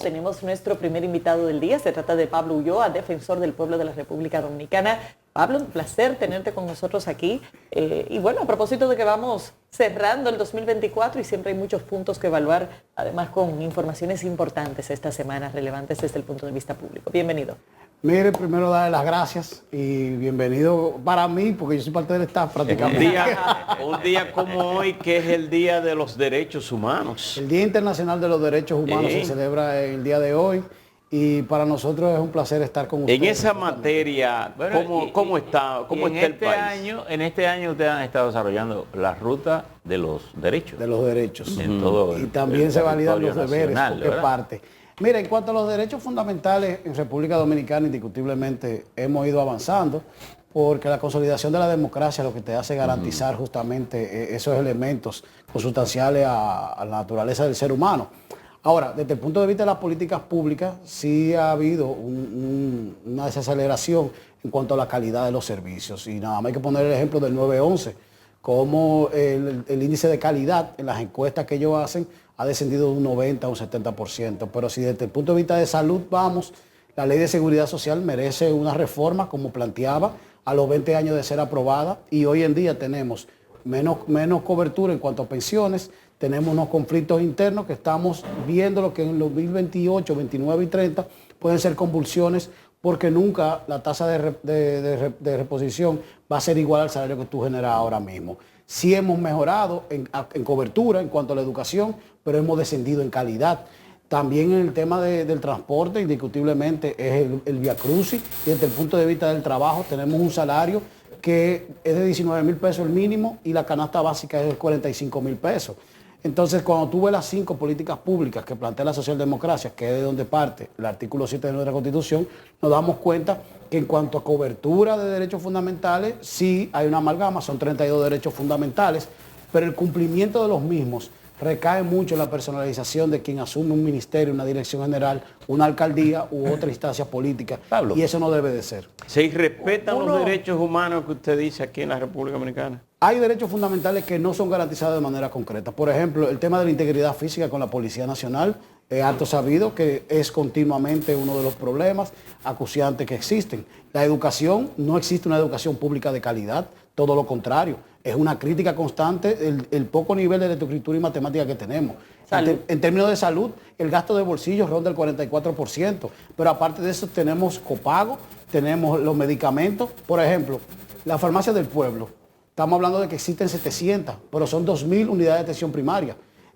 tenemos nuestro primer invitado del día. Se trata de Pablo Ulloa, defensor del pueblo de la República Dominicana. Pablo, un placer tenerte con nosotros aquí. Y bueno, a propósito de que vamos cerrando el 2024 y siempre hay muchos puntos que evaluar, además con informaciones importantes esta semana, relevantes desde el punto de vista público. Bienvenido. Mire, primero darle las gracias y bienvenido para mí, porque yo soy parte del staff prácticamente. Un día como hoy, que es el Día de los Derechos Humanos. El Día Internacional de los Derechos Humanos se celebra el día de hoy y para nosotros es un placer estar con ustedes. En esa materia, ¿cómo está el país? En este año ustedes han estado desarrollando la ruta de los derechos. De los derechos. En todo y también se validan los deberes, porque es ¿verdad? parte. Mira, en cuanto a los derechos fundamentales, en República Dominicana indiscutiblemente hemos ido avanzando, porque la consolidación de la democracia lo que te hace garantizar justamente esos elementos consustanciales a la naturaleza del ser humano. Ahora, desde el punto de vista de las políticas públicas, sí ha habido una desaceleración en cuanto a la calidad de los servicios. Y nada más hay que poner el ejemplo del 911, como el índice de calidad en las encuestas que ellos hacen ha descendido de un 90 a un 70%. Pero si desde el punto de vista de salud vamos, la Ley de Seguridad Social merece una reforma como planteaba a los 20 años de ser aprobada, y hoy en día tenemos menos cobertura en cuanto a pensiones, tenemos unos conflictos internos que estamos viendo lo que en los 2028, 29 y 30 pueden ser convulsiones, porque nunca la tasa de reposición va a ser igual al salario que tú generas ahora mismo. Sí hemos mejorado en cobertura en cuanto a la educación, pero hemos descendido en calidad. También en el tema del transporte, indiscutiblemente, es el viacrucis, y desde el punto de vista del trabajo tenemos un salario que es de 19,000 pesos el mínimo y la canasta básica es de 45,000 pesos. Entonces, cuando tú ves las 5 políticas públicas que plantea la socialdemocracia, que es de donde parte el artículo 7 de nuestra Constitución, nos damos cuenta que en cuanto a cobertura de derechos fundamentales, sí hay una amalgama, son 32 derechos fundamentales, pero el cumplimiento de los mismos recae mucho en la personalización de quien asume un ministerio, una dirección general, una alcaldía u otra instancia política. Pablo, y eso no debe de ser. ¿Se irrespetan los derechos humanos que usted dice aquí en la República Dominicana? Hay derechos fundamentales que no son garantizados de manera concreta. Por ejemplo, el tema de la integridad física con la Policía Nacional, es harto sabido que es continuamente uno de los problemas acuciantes que existen. La educación, no existe una educación pública de calidad, todo lo contrario. Es una crítica constante el poco nivel de lectoescritura y matemática que tenemos. En términos de salud, el gasto de bolsillo ronda el 44%, pero aparte de eso tenemos copago, tenemos los medicamentos. Por ejemplo, la farmacia del pueblo, estamos hablando de que existen 700, pero son 2,000 unidades de atención primaria.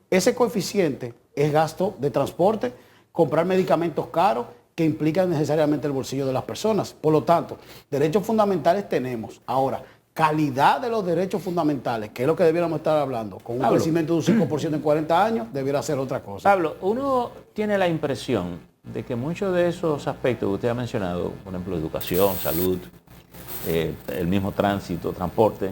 Ese coeficiente es gasto de transporte, comprar medicamentos caros que implican necesariamente el bolsillo de las personas. Por lo tanto, derechos fundamentales tenemos. Ahora, calidad de los derechos fundamentales, que es lo que debiéramos estar hablando, con un crecimiento de un 5% en 40 años, debiera ser otra cosa. Pablo, uno tiene la impresión de que muchos de esos aspectos que usted ha mencionado, por ejemplo, educación, salud, el mismo tránsito, transporte,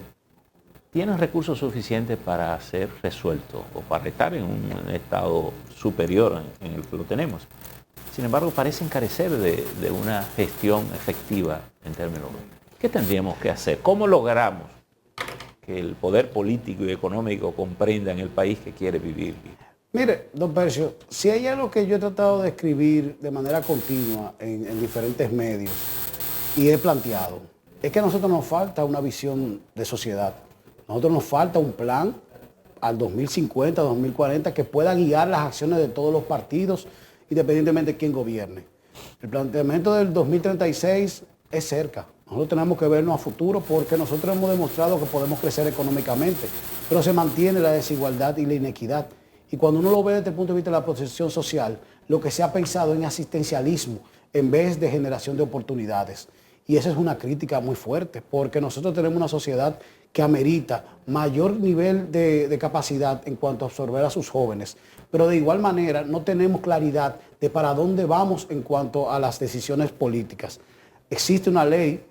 tienen recursos suficientes para ser resueltos o para estar en un estado superior en el que lo tenemos. Sin embargo, parecen carecer de una gestión efectiva en términos. ¿Qué tendríamos que hacer? ¿Cómo logramos que el poder político y económico comprenda en el país que quiere vivir? Mire, don Percio, si hay algo que yo he tratado de escribir de manera continua en diferentes medios y he planteado, es que a nosotros nos falta una visión de sociedad. A nosotros nos falta un plan al 2050, 2040, que pueda guiar las acciones de todos los partidos, independientemente de quién gobierne. El planteamiento del 2036 es cerca. Nosotros tenemos que vernos a futuro porque nosotros hemos demostrado que podemos crecer económicamente, pero se mantiene la desigualdad y la inequidad. Y cuando uno lo ve desde el punto de vista de la protección social, lo que se ha pensado en asistencialismo en vez de generación de oportunidades. Y esa es una crítica muy fuerte, porque nosotros tenemos una sociedad que amerita mayor nivel de capacidad en cuanto a absorber a sus jóvenes, pero de igual manera no tenemos claridad de para dónde vamos en cuanto a las decisiones políticas. Existe una ley,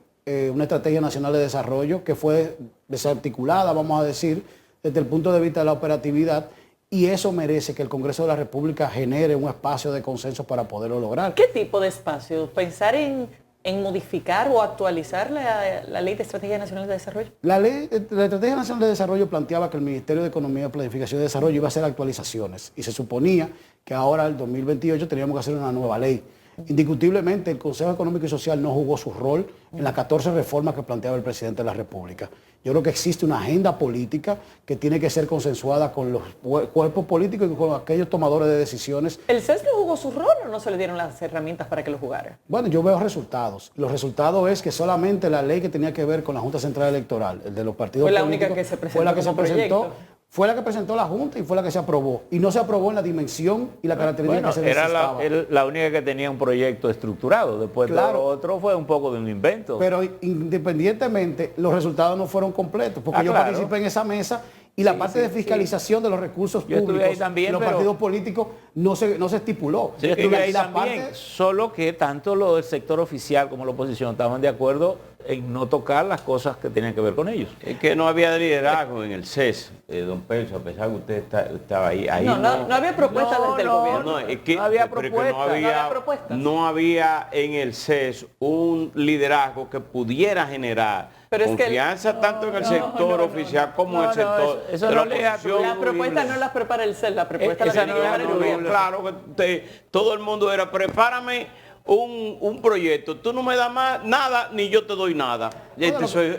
una estrategia nacional de desarrollo que fue desarticulada, vamos a decir, desde el punto de vista de la operatividad, y eso merece que el Congreso de la República genere un espacio de consenso para poderlo lograr. ¿Qué tipo de espacio? Pensar en en modificar o actualizar la Ley de Estrategia Nacional de Desarrollo? La Estrategia Nacional de Desarrollo planteaba que el Ministerio de Economía, Planificación y Desarrollo iba a hacer actualizaciones y se suponía que ahora, en el 2028, teníamos que hacer una nueva ley. Indiscutiblemente, el Consejo Económico y Social no jugó su rol en las 14 reformas que planteaba el presidente de la República. Yo creo que existe una agenda política que tiene que ser consensuada con los cuerpos políticos y con aquellos tomadores de decisiones. ¿El CES no jugó su rol o no se le dieron las herramientas para que lo jugara? Bueno, yo veo resultados. Los resultados es que solamente la ley que tenía que ver con la Junta Central Electoral, el de los partidos políticos, fue la única que se presentó fue la que se como presentó. proyecto. Fue la que presentó la Junta y fue la que se aprobó. Y no se aprobó en la dimensión y la característica Bueno, que se necesitaba. era la única que tenía un proyecto estructurado. Después Claro. todo lo otro fue un poco de un invento. Pero independientemente, los resultados no fueron completos, porque yo claro. participé en esa mesa y la parte de fiscalización de los recursos Yo estuve públicos ahí también, de los pero- partidos políticos no se estipuló. Sí, yo estuve ahí Y la también, parte- solo que tanto lo del sector oficial como la oposición estaban de acuerdo en no tocar las cosas que tenían que ver con ellos. Es que no había liderazgo en el CES, don Pelso, a pesar que usted estaba ahí. No había propuesta No, desde el no, gobierno. No, es que, No había pero es que propuesta, no había, no había propuestas. no había en el CES un liderazgo que pudiera generar Pero es que confianza tanto en el sector oficial como en el sector eso de no la le da oposición. Las propuestas no las prepara el CES, la propuesta la Esa tiene no que es llevar el la gobierno. Claro que todo el mundo era, prepárame un proyecto, tú no me das más nada ni yo te doy nada. Y eso es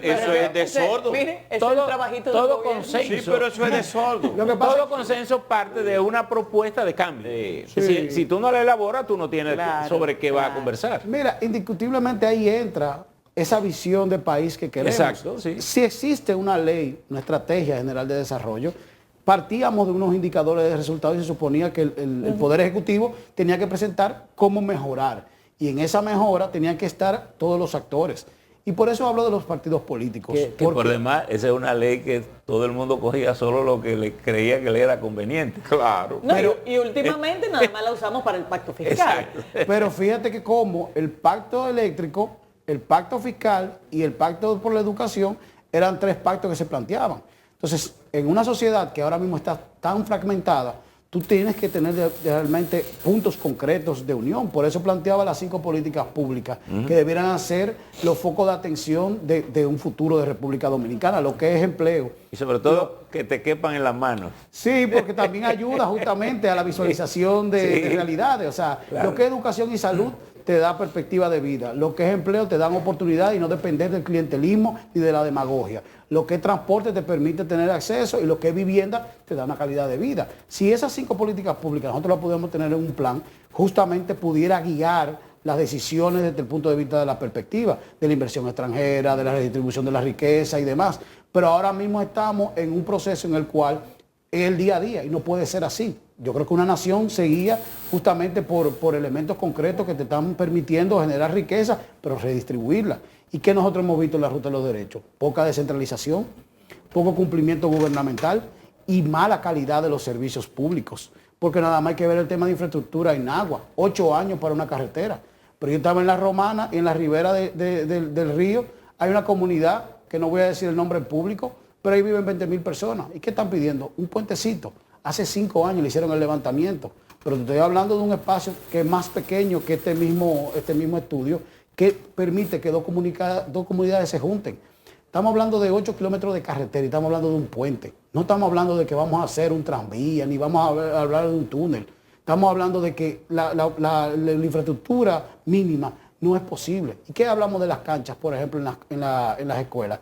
de sordo. Mire, ese es Todo- el trabajito todo del gobierno. consenso. Sí, pero eso es de sordo. Lo que pasa Todo es que- consenso parte de una propuesta de cambio. Sí. Si tú no la elaboras, tú no tienes Claro, sobre qué va a claro. conversar. Mira, indiscutiblemente ahí entra esa visión de país que queremos. Exacto, sí. Si existe una ley, una estrategia general de desarrollo, partíamos de unos indicadores de resultados y se suponía que el Poder Ejecutivo tenía que presentar cómo mejorar. Y en esa mejora tenían que estar todos los actores. Y por eso hablo de los partidos políticos. Que por demás, esa es una ley que todo el mundo cogía solo lo que le creía que le era conveniente. Claro. No, Pero- y últimamente nada más la usamos para el pacto fiscal. Pero fíjate que como el pacto eléctrico, el pacto fiscal y el pacto por la educación eran tres pactos que se planteaban. Entonces, en una sociedad que ahora mismo está tan fragmentada, tú tienes que tener realmente puntos concretos de unión. Por eso planteaba las 5 políticas públicas que debieran ser los focos de atención de un futuro de República Dominicana, lo que es empleo. Y sobre todo que te quepan en las manos. Sí, porque también ayuda justamente a la visualización de Sí. realidades. O sea, Claro. lo que es educación y salud te da perspectiva de vida. Lo que es empleo te dan oportunidad y no depender del clientelismo y de la demagogia. Lo que es transporte te permite tener acceso y lo que es vivienda te da una calidad de vida. Si esas 5 políticas públicas nosotros las podemos tener en un plan, justamente pudiera guiar las decisiones desde el punto de vista de la perspectiva, de la inversión extranjera, de la redistribución de la riqueza y demás. Pero ahora mismo estamos en un proceso en el cual es el día a día y no puede ser así. Yo creo que una nación se guía justamente por elementos concretos que te están permitiendo generar riqueza, pero redistribuirla. ¿Y qué nosotros hemos visto en la ruta de los derechos? Poca descentralización, poco cumplimiento gubernamental y mala calidad de los servicios públicos. Porque nada más hay que ver el tema de infraestructura en agua, 8 años para una carretera. Pero yo estaba en la Romana y en la ribera del río hay una comunidad, que no voy a decir el nombre público, pero ahí viven 20.000 personas. ¿Y qué están pidiendo? Un puentecito. Hace 5 años le hicieron el levantamiento. Pero te estoy hablando de un espacio que es más pequeño que este mismo estudio, que permite que dos comunidades se junten. Estamos hablando de 8 kilómetros de carretera y estamos hablando de un puente. No estamos hablando de que vamos a hacer un tranvía, ni vamos a hablar de un túnel. Estamos hablando de que la infraestructura mínima no es posible. ¿Y qué hablamos de las canchas, por ejemplo, en las escuelas?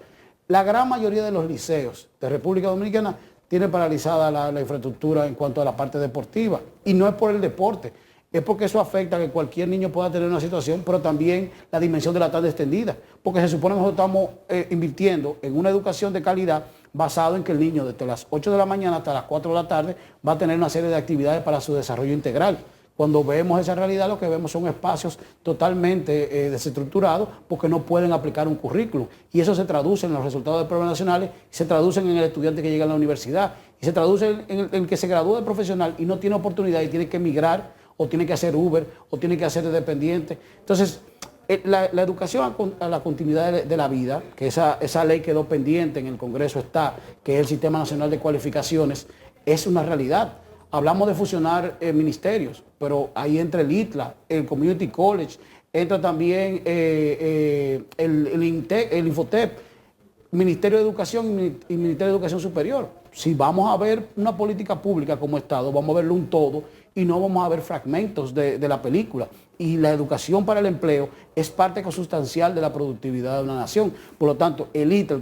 La gran mayoría de los liceos de República Dominicana tiene paralizada la infraestructura en cuanto a la parte deportiva. Y no es por el deporte, es porque eso afecta a que cualquier niño pueda tener una situación, pero también la dimensión de la tarde extendida. Porque se supone que nosotros estamos invirtiendo en una educación de calidad basado en que el niño desde las 8 de la mañana hasta las 4 de la tarde va a tener una serie de actividades para su desarrollo integral. Cuando vemos esa realidad, lo que vemos son espacios totalmente desestructurados porque no pueden aplicar un currículum. Y eso se traduce en los resultados de pruebas nacionales, se traduce en el estudiante que llega a la universidad, y se traduce en el que se gradúa de profesional y no tiene oportunidad y tiene que emigrar, o tiene que hacer Uber, o tiene que hacer de dependiente. Entonces, la educación a la continuidad de la vida, que esa ley quedó pendiente, en el Congreso está, que es el Sistema Nacional de Cualificaciones, es una realidad. Hablamos de fusionar ministerios, pero ahí entre el ITLA, el Community College, entra también el Infotep, Ministerio de Educación y Ministerio de Educación Superior. Si vamos a ver una política pública como Estado, vamos a verlo un todo y no vamos a ver fragmentos de la película. Y la educación para el empleo es parte consustancial de la productividad de una nación. Por lo tanto, el ITA, el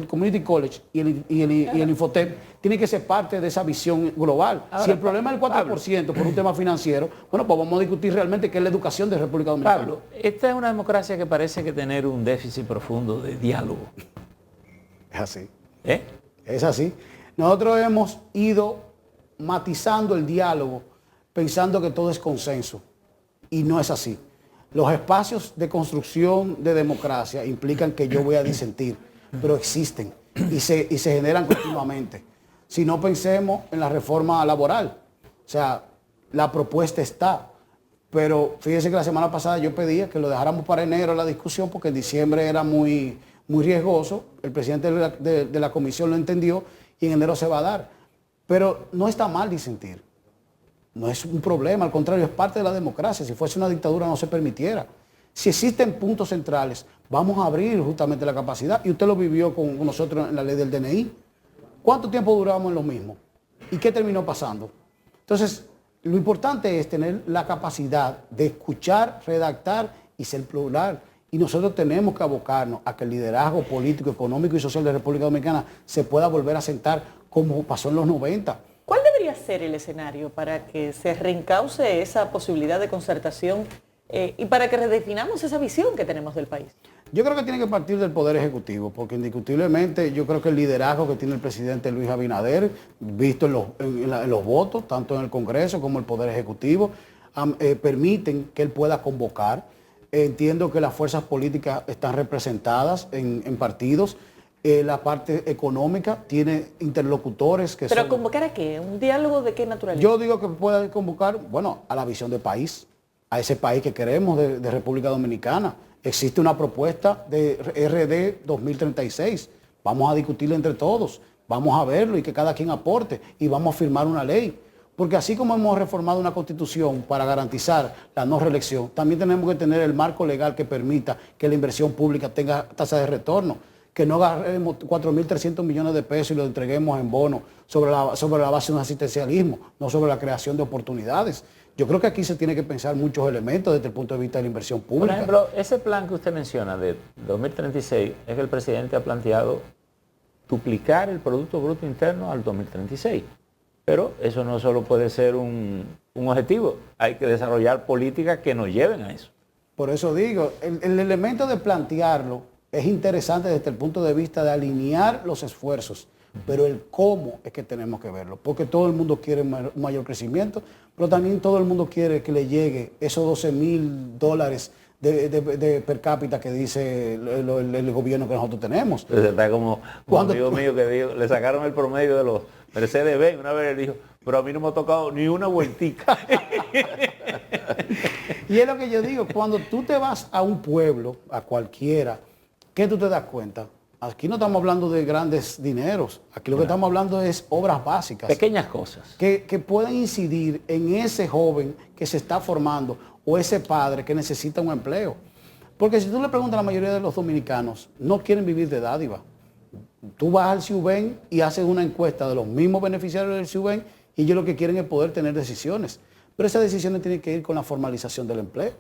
Community College y el Infotep tienen que ser parte de esa visión global. Ahora, si el problema es el 4% por un tema financiero, bueno, pues vamos a discutir realmente qué es la educación de República Dominicana. Pablo, esta es una democracia que parece que tener un déficit profundo de diálogo. Es así. ¿Eh? Es así. Nosotros hemos ido matizando el diálogo pensando que todo es consenso. Y no es así. Los espacios de construcción de democracia implican que yo voy a disentir, pero existen y se generan continuamente. Si no, pensemos en la reforma laboral. O sea, la propuesta está. Pero fíjense que la semana pasada yo pedía que lo dejáramos para enero la discusión porque en diciembre era muy riesgoso. El presidente de la comisión lo entendió y en enero se va a dar. Pero no está mal disentir. No es un problema, al contrario, es parte de la democracia. Si fuese una dictadura no se permitiera. Si existen puntos centrales, vamos a abrir justamente la capacidad. Y usted lo vivió con nosotros en la ley del DNI. ¿Cuánto tiempo duramos en lo mismo? ¿Y qué terminó pasando? Entonces, lo importante es tener la capacidad de escuchar, redactar y ser plural. Y nosotros tenemos que abocarnos a que el liderazgo político, económico y social de la República Dominicana se pueda volver a sentar como pasó en los 90. ¿Cuál debería ser el escenario para que se reencauce esa posibilidad de concertación y para que redefinamos esa visión que tenemos del país? Yo creo que tiene que partir del Poder Ejecutivo, porque indiscutiblemente yo creo que el liderazgo que tiene el presidente Luis Abinader, visto en los votos, tanto en el Congreso como en el Poder Ejecutivo, permiten que él pueda convocar. Entiendo que las fuerzas políticas están representadas en partidos. La parte económica tiene interlocutores que ¿Pero convocar a qué? ¿Un diálogo de qué naturaleza? Yo digo que puede convocar, bueno, a la visión de país, a ese país que queremos de República Dominicana. Existe una propuesta de RD 2036. Vamos a discutirla entre todos, vamos a verlo y que cada quien aporte y vamos a firmar una ley. Porque así como hemos reformado una constitución para garantizar la no reelección, también tenemos que tener el marco legal que permita que la inversión pública tenga tasa de retorno. Que no agarremos 4.300 millones de pesos y lo entreguemos en bonos sobre la base de un asistencialismo, no sobre la creación de oportunidades. Yo creo que aquí se tiene que pensar muchos elementos desde el punto de vista de la inversión pública. Por ejemplo, ese plan que usted menciona de 2036 es que el presidente ha planteado duplicar el Producto Bruto Interno al 2036. Pero eso no solo puede ser un objetivo, hay que desarrollar políticas que nos lleven a eso. Por eso digo, el elemento de plantearlo es interesante desde el punto de vista de alinear los esfuerzos, pero el cómo es que tenemos que verlo, porque todo el mundo quiere un mayor crecimiento, pero también todo el mundo quiere que le llegue esos $12,000 de per cápita que dice el gobierno que nosotros tenemos. Pues está como un amigo mío que dijo, le sacaron el promedio de los Mercedes-Benz, una vez él dijo, pero a mí no me ha tocado ni una vueltica. Y es lo que yo digo, cuando tú te vas a un pueblo, a cualquiera, ¿qué tú te das cuenta? Aquí no estamos hablando de grandes dineros, aquí lo que estamos hablando es obras básicas. Pequeñas cosas. Que pueden incidir en ese joven que se está formando o ese padre que necesita un empleo. Porque si tú le preguntas a la mayoría de los dominicanos, no quieren vivir de dádiva. Tú vas al CIUBEN y haces una encuesta de los mismos beneficiarios del CIUBEN y ellos lo que quieren es poder tener decisiones. Pero esas decisiones tienen que ir con la formalización del empleo.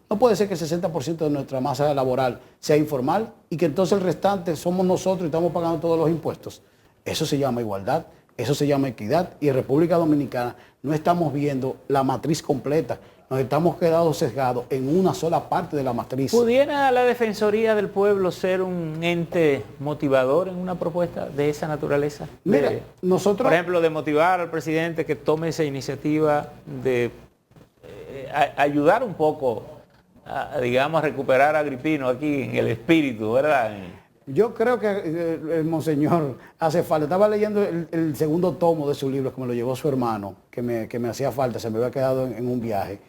No puede ser que el 60% de nuestra masa laboral sea informal y que entonces el restante somos nosotros y estamos pagando todos los impuestos. Eso se llama igualdad, eso se llama equidad. Y en República Dominicana no estamos viendo la matriz completa. Nos estamos quedando sesgados en una sola parte de la matriz. ¿Pudiera la Defensoría del Pueblo ser un ente motivador en una propuesta de esa naturaleza? Mira, nosotros... Por ejemplo, de motivar al presidente que tome esa iniciativa de ayudar un poco digamos, a recuperar a Agripino aquí en el espíritu, ¿verdad? Yo creo que el monseñor hace falta. Estaba leyendo el segundo tomo de su libro, que me lo llevó su hermano, que me hacía falta, se me había quedado en un viaje.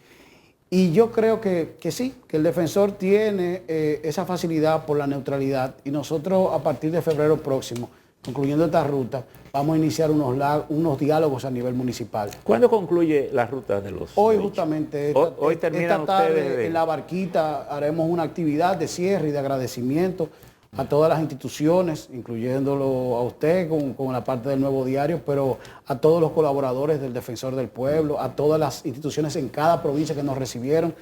Y yo creo que sí, que el defensor tiene esa facilidad por la neutralidad y nosotros a partir de febrero próximo concluyendo esta ruta, vamos a iniciar unos diálogos a nivel municipal. ¿Cuándo concluye la ruta de los Hoy derechos? justamente, Hoy terminan esta tarde ustedes en La Barquita haremos una actividad de cierre y de agradecimiento a todas las instituciones, incluyéndolo a usted con la parte del Nuevo Diario, pero a todos los colaboradores del Defensor del Pueblo, a todas las instituciones en cada provincia que nos recibieron,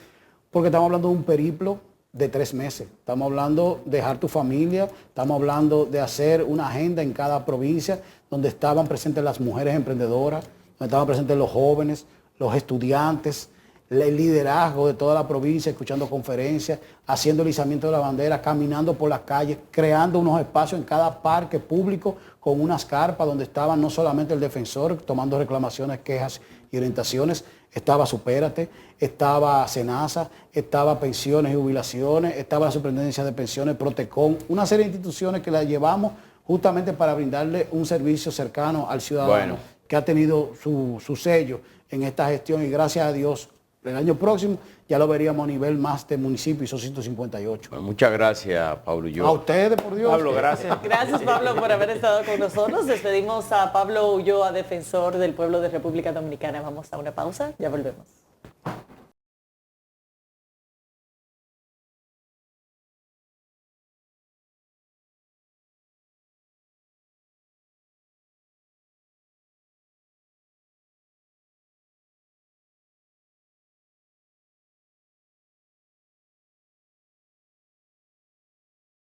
porque estamos hablando de un periplo de 3 meses. Estamos hablando de dejar tu familia, estamos hablando de hacer una agenda en cada provincia donde estaban presentes las mujeres emprendedoras, donde estaban presentes los jóvenes, los estudiantes, el liderazgo de toda la provincia, escuchando conferencias, haciendo el izamiento de la bandera, caminando por las calles, creando unos espacios en cada parque público con unas carpas donde estaban no solamente el defensor tomando reclamaciones, quejas y orientaciones, estaba Supérate, estaba Senasa, estaba Pensiones y Jubilaciones, estaba la Superintendencia de Pensiones, Protecon, una serie de instituciones que la llevamos justamente para brindarle un servicio cercano al ciudadano que ha tenido su sello en esta gestión y gracias a Dios el año próximo ya lo veríamos a nivel más de municipio y son 158. Bueno, muchas gracias, Pablo Ulloa. A ustedes, por Dios. Pablo, gracias. Gracias, Pablo, por haber estado con nosotros. Despedimos a Pablo Ulloa, defensor del pueblo de República Dominicana. Vamos a una pausa, ya volvemos.